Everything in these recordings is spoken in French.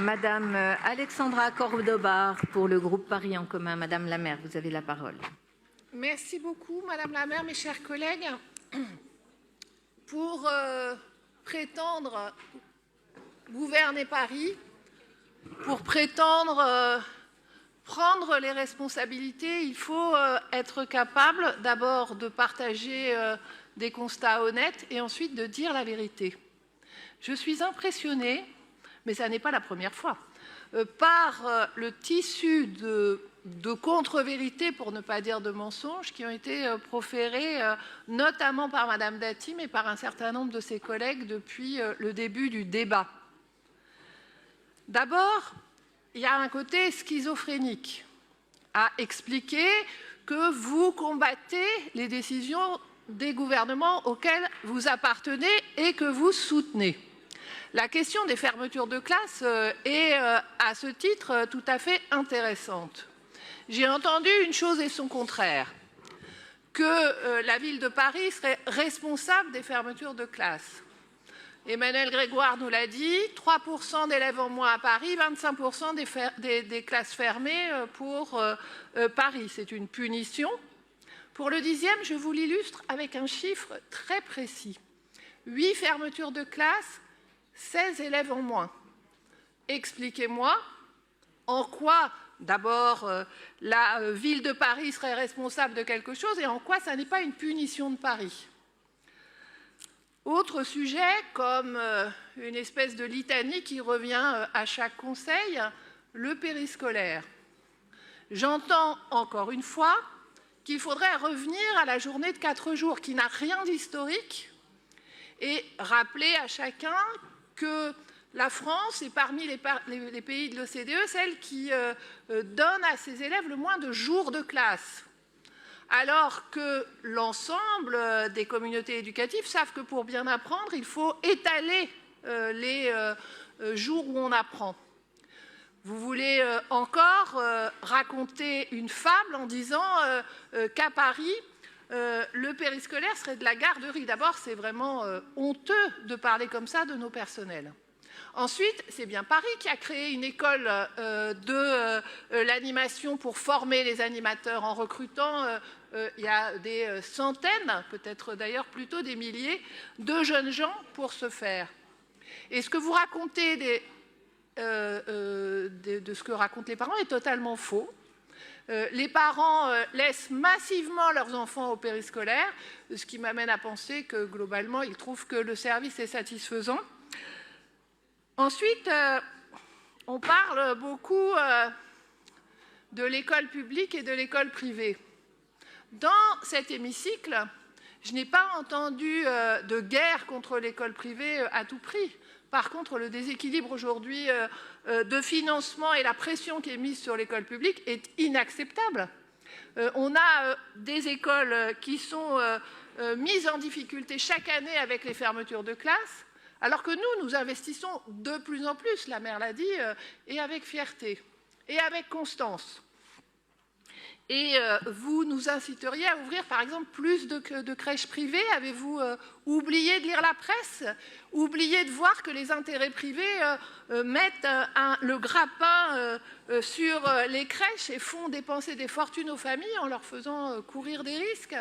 Madame Alexandra Cordoba pour le groupe Paris en commun. Madame la maire, vous avez la parole. Merci beaucoup, Madame la maire, mes chers collègues. Pour prétendre gouverner Paris, pour prétendre prendre les responsabilités, il faut être capable d'abord de partager des constats honnêtes et ensuite de dire la vérité. Je suis impressionnée, mais ça n'est pas la première fois, par le tissu de contre-vérités, pour ne pas dire de mensonges, qui ont été proférés notamment par Madame Dati, mais par un certain nombre de ses collègues depuis le début du débat. D'abord, il y a un côté schizophrénique à expliquer que vous combattez les décisions des gouvernements auxquels vous appartenez et que vous soutenez. La question des fermetures de classes est, à ce titre, tout à fait intéressante. J'ai entendu une chose et son contraire, que la ville de Paris serait responsable des fermetures de classes. Emmanuel Grégoire nous l'a dit, 3% d'élèves en moins à Paris, 25% des classes fermées pour Paris. C'est une punition. Pour le 10e, je vous l'illustre avec un chiffre très précis. 8 fermetures de classes, 16 élèves en moins. Expliquez-moi en quoi, d'abord, la ville de Paris serait responsable de quelque chose et en quoi ça n'est pas une punition de Paris. Autre sujet, comme une espèce de litanie qui revient à chaque conseil, le périscolaire. J'entends encore une fois qu'il faudrait revenir à la journée de 4 jours, qui n'a rien d'historique, et rappeler à chacun que la France est parmi les pays de l'OCDE celle qui donne à ses élèves le moins de jours de classe. Alors que l'ensemble des communautés éducatives savent que pour bien apprendre, il faut étaler les jours où on apprend. Vous voulez encore raconter une fable en disant qu'à Paris, le périscolaire serait de la garderie. D'abord, c'est vraiment honteux de parler comme ça de nos personnels. Ensuite, c'est bien Paris qui a créé une école de l'animation pour former les animateurs en recrutant, il y a des centaines, peut-être d'ailleurs plutôt des milliers, de jeunes gens pour ce faire. Et ce que vous racontez de ce que racontent les parents est totalement faux. Les parents laissent massivement leurs enfants au périscolaire, ce qui m'amène à penser que globalement, ils trouvent que le service est satisfaisant. Ensuite, on parle beaucoup de l'école publique et de l'école privée. Dans cet hémicycle, je n'ai pas entendu de guerre contre l'école privée à tout prix. Par contre, le déséquilibre aujourd'hui de financement et la pression qui est mise sur l'école publique est inacceptable. On a des écoles qui sont mises en difficulté chaque année avec les fermetures de classes, alors que nous investissons de plus en plus, la maire l'a dit, et avec fierté, et avec constance. Et vous nous inciteriez à ouvrir, par exemple, plus de crèches privées. Avez-vous oublié de lire la presse? Oublié de voir que les intérêts privés mettent le grappin sur les crèches et font dépenser des fortunes aux familles en leur faisant courir des risques?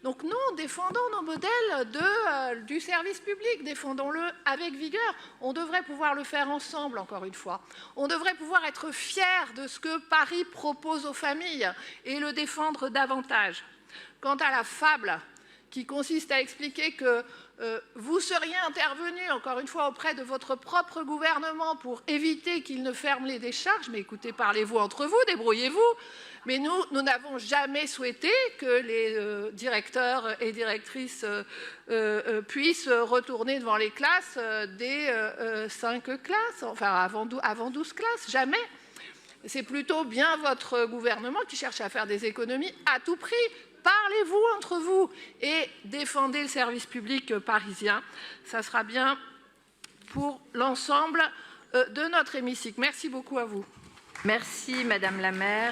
Donc nous, défendons nos modèles du service public, défendons-le avec vigueur. On devrait pouvoir le faire ensemble, encore une fois. On devrait pouvoir être fiers de ce que Paris propose aux familles et le défendre davantage. Quant à la fable qui consiste à expliquer que vous seriez intervenu, encore une fois, auprès de votre propre gouvernement pour éviter qu'il ne ferme les décharges, mais écoutez, parlez-vous entre vous, débrouillez-vous. Mais nous n'avons jamais souhaité que les directeurs et directrices puissent retourner devant les classes dès 5 classes, enfin avant 12 classes, jamais. C'est plutôt bien votre gouvernement qui cherche à faire des économies à tout prix. Parlez-vous entre vous et défendez le service public parisien. Ça sera bien pour l'ensemble de notre hémicycle. Merci beaucoup à vous. Merci, Madame la maire.